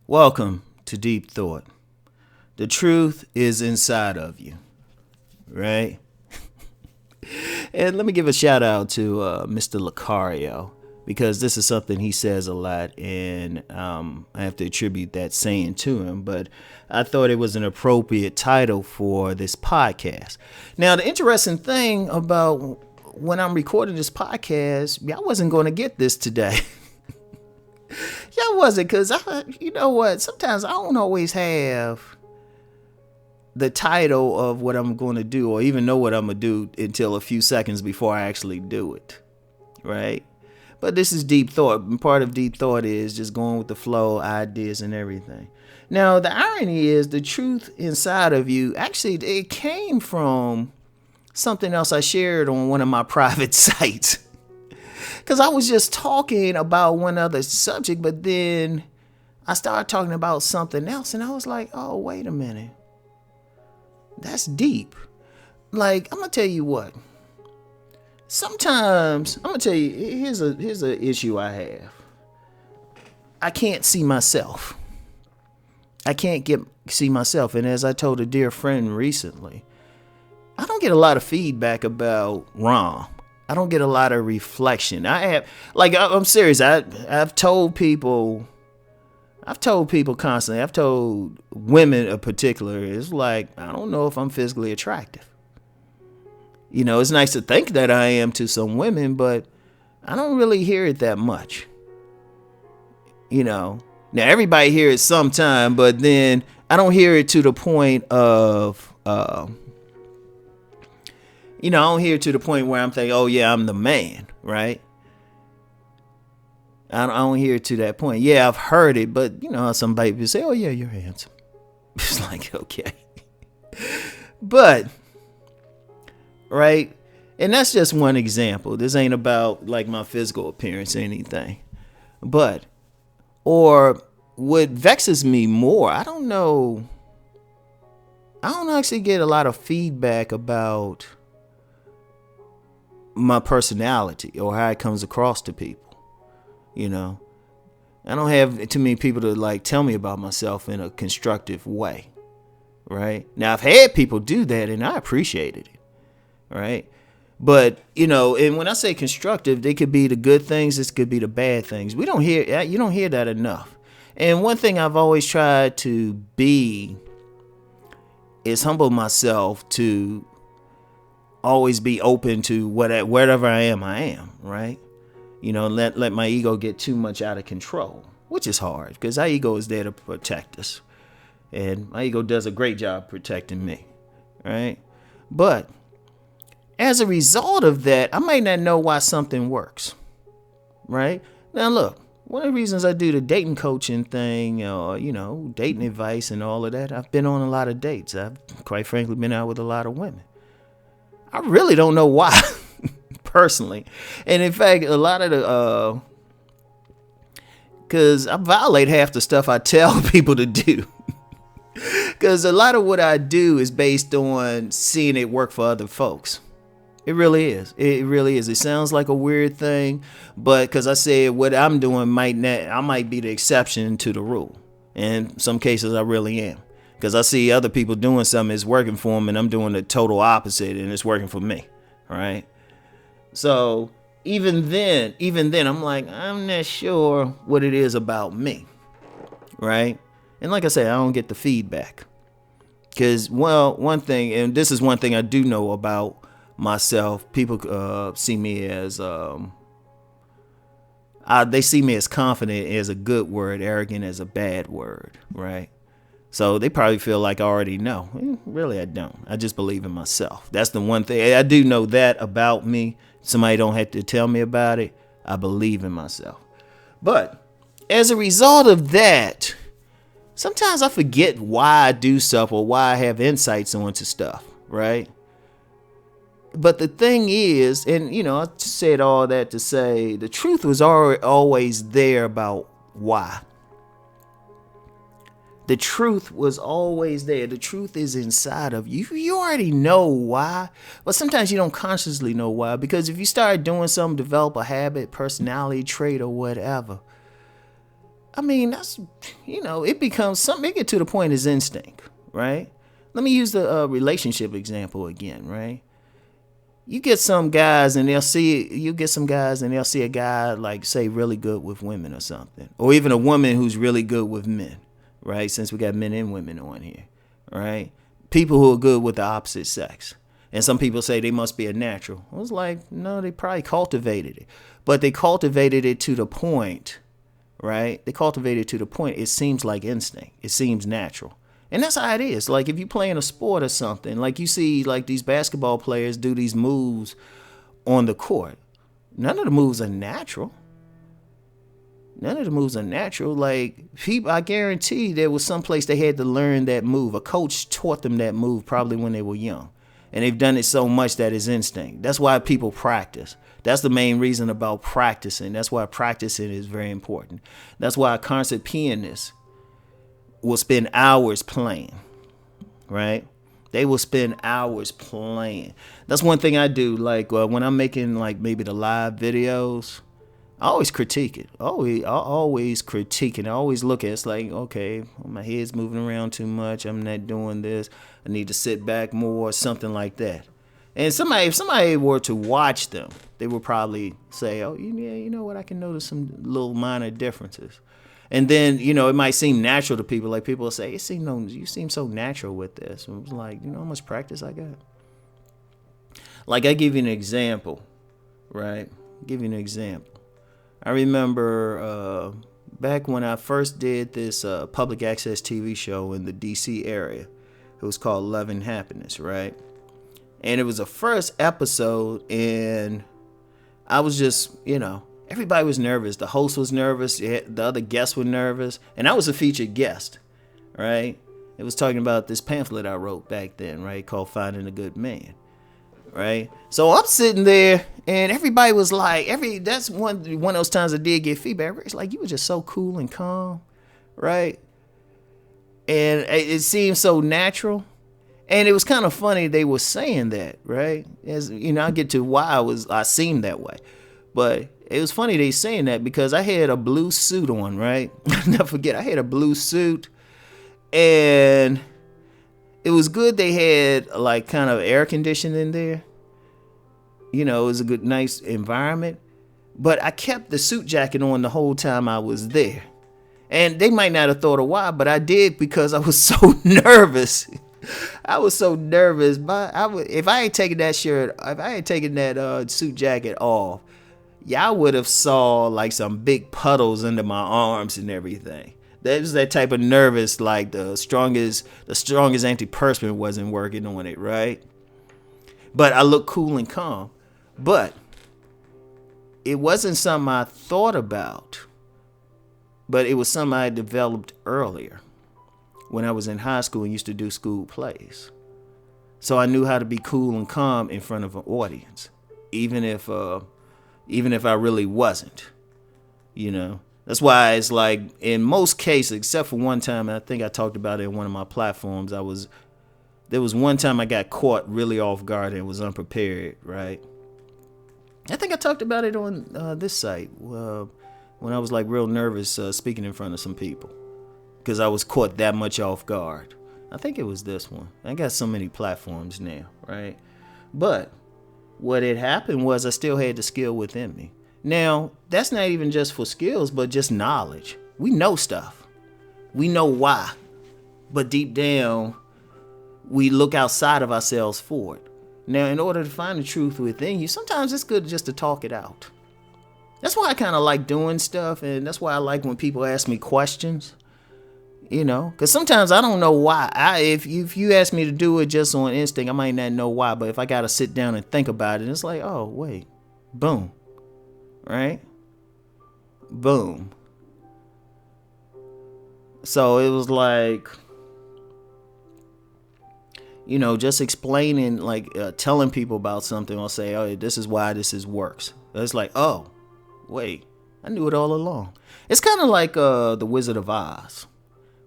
Welcome to Deep Thought. The truth is inside of you, right? And let me give a shout out to Mr. Lucario, because this is something he says a lot, and I have to attribute that saying to him, but I thought it was an appropriate title for this podcast. Now, the interesting thing about when I'm recording this podcast, I wasn't going to get this today. Yeah, I wasn't, because you know what? Sometimes I don't always have the title of what I'm going to do, or even know what I'm going to do until a few seconds before I actually do it, right? But this is Deep Thought, and part of Deep Thought is just going with the flow, ideas, and everything. Now, the irony is the truth inside of you, actually, it came from something else I shared on one of my private sites. Because I was just talking about one other subject, but then I started talking about something else, and I was like, oh, wait a minute. That's deep. Like, I'm going to tell you what. Sometimes, I'm going to tell you, here's a issue I have. I can't see myself. I can't see myself. And as I told a dear friend recently, I don't get a lot of feedback about Rom. I don't get a lot of reflection. I'm serious. I've told people constantly, I've told women in particular, it's like, I don't know if I'm physically attractive. You know, it's nice to think that I am to some women, but I don't really hear it that much. You know, now everybody hears it sometime, but then I don't hear it to the point of, I don't hear it to the point where I'm thinking, oh yeah, I'm the man, right? I don't hear it to that point. Yeah, I've heard it, but some babies say, oh yeah, you're handsome. It's like, okay. But, right? And that's just one example. This ain't about like my physical appearance or anything. But, or what vexes me more, I don't actually get a lot of feedback about my personality or how it comes across to people. I don't have too many people to like tell me about myself in a constructive way, right? Now I've had people do that and I appreciated it, right? But and when I say constructive, they could be the good things, this could be the bad things. You don't hear that enough. And one thing I've always tried to be is humble myself to always be open to whatever I am, right? Let my ego get too much out of control, which is hard because our ego is there to protect us. And my ego does a great job protecting me, right? But as a result of that, I might not know why something works, right? Now, look, one of the reasons I do the dating coaching thing, dating advice and all of that, I've been on a lot of dates. I've, quite frankly, been out with a lot of women. I really don't know why, personally. And in fact, a lot of because I violate half the stuff I tell people to do. Because a lot of what I do is based on seeing it work for other folks. It really is. It really is. It sounds like a weird thing, but because I said what I'm doing I might be the exception to the rule. In some cases, I really am. Because I see other people doing something that's working for them, and I'm doing the total opposite, and it's working for me. All right. So even then, I'm like, I'm not sure what it is about me. Right. And like I said, I don't get the feedback. Because, one thing, and this is one thing I do know about myself, people see me as, they see me as confident as a good word, arrogant as a bad word, right? So they probably feel like I already know. Really, I don't. I just believe in myself. That's the one thing. I do know that about me. Somebody don't have to tell me about it. I believe in myself. But as a result of that, sometimes I forget why I do stuff or why I have insights onto stuff, right? But the thing is, and I said all that to say the truth was always there about why. The truth was always there. The truth is inside of you. You already know why, but sometimes you don't consciously know why. Because if you start doing something, develop a habit, personality trait, or whatever, I mean, that's, it becomes something. It get to the point is instinct, right? Let me use the relationship example again, right? You get some guys and they'll see a guy like, say, really good with women or something, or even a woman who's really good with men, right? Since we got men and women on here, right? People who are good with the opposite sex. And some people say they must be a natural. I was like, no, they probably cultivated it, but they cultivated it to the point, right? They cultivated it to the point it seems like instinct. It seems natural. And that's how it is. Like if you play in a sport or something, like you see like these basketball players do these moves on the court. None of the moves are natural. Like I guarantee there was some place they had to learn that move. A coach taught them that move probably when they were young. And they've done it so much that it's instinct. That's why people practice. That's the main reason about practicing. That's why practicing is very important. That's why a concert pianist will spend hours playing, right? They will spend hours playing. That's one thing I do. Like when I'm making like maybe the live videos, I always critique it. I always critique it. I always look at it. It's like, okay, my head's moving around too much. I'm not doing this. I need to sit back more, something like that. And if somebody were to watch them, they would probably say, oh, yeah, you know what? I can notice some little minor differences. And then, it might seem natural to people. Like people will say, you seem so natural with this. And it was like, how much practice I got? Like I give you an example, right? I remember back when I first did this public access TV show in the DC area. It was called Love and Happiness, right? And it was the first episode, and I was just, everybody was nervous. The host was nervous. The other guests were nervous. And I was a featured guest, right? It was talking about this pamphlet I wrote back then, right? Called Finding a Good Man, right? So I'm sitting there and everybody was like, that's one of those times I did get feedback. It's like, you were just so cool and calm, right? And it seemed so natural. And it was kind of funny they were saying that, right? As I get to why I seemed that way. But it was funny they saying that because I had a blue suit on, right? Never forget, I had a blue suit, and it was good they had like kind of air conditioning there. It was a good, nice environment. But I kept the suit jacket on the whole time I was there. And they might not have thought of why, but I did because I was so nervous. But if I had taken that suit jacket off, y'all would have saw like some big puddles under my arms and everything. That was that type of nervous, like the strongest antiperspirant wasn't working on it, right? But I look cool and calm. But it wasn't something I thought about, but it was something I had developed earlier when I was in high school and used to do school plays. So I knew how to be cool and calm in front of an audience, even if I really wasn't, That's why it's like in most cases, except for one time, and I think I talked about it in one of my platforms, there was one time I got caught really off guard and was unprepared, right? I think I talked about it on this site when I was like real nervous speaking in front of some people because I was caught that much off guard. I think it was this one. I got so many platforms now, right? But what had happened was I still had the skill within me. Now, that's not even just for skills, but just knowledge. We know stuff. We know why. But deep down, we look outside of ourselves for it. Now, in order to find the truth within you, sometimes it's good just to talk it out. That's why I kind of like doing stuff, and that's why I like when people ask me questions. Because sometimes I don't know why. If you ask me to do it just on instinct, I might not know why. But if I got to sit down and think about it, it's like, oh, wait, boom, right? Boom. So it was like, just explaining, like telling people about something. I'll say, oh, this is why this works. It's like, oh, wait, I knew it all along. It's kind of like The Wizard of Oz.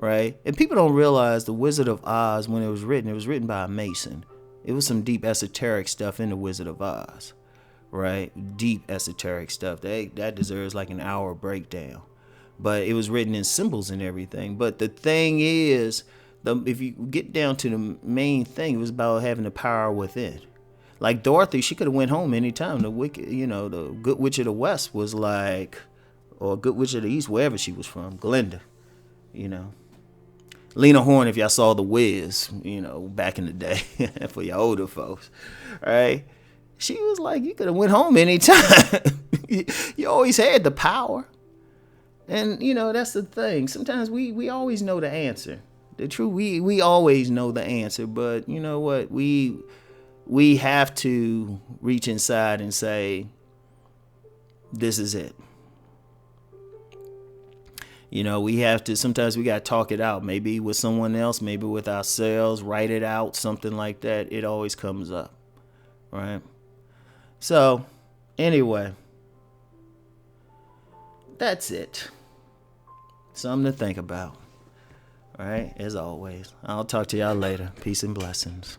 right? And people don't realize the Wizard of Oz, when it was written by a Mason. It was some deep esoteric stuff in the Wizard of Oz, right? Deep esoteric stuff. That deserves like an hour breakdown. But it was written in symbols and everything. But the thing is, if you get down to the main thing, it was about having the power within. Like Dorothy, she could have went home anytime. The Good Witch of the West was like, or Good Witch of the East, wherever she was from, Glinda, Lena Horne, if y'all saw The Wiz, back in the day, for your older folks, right? She was like, you could have went home anytime. You always had the power. And, that's the thing. Sometimes we always know the answer. The truth, we always know the answer. But you know what? We have to reach inside and say, this is it. We have to, sometimes we got to talk it out. Maybe with someone else, maybe with ourselves, write it out, something like that. It always comes up, right? So, anyway, that's it. Something to think about. All right, as always. I'll talk to y'all later. Peace and blessings.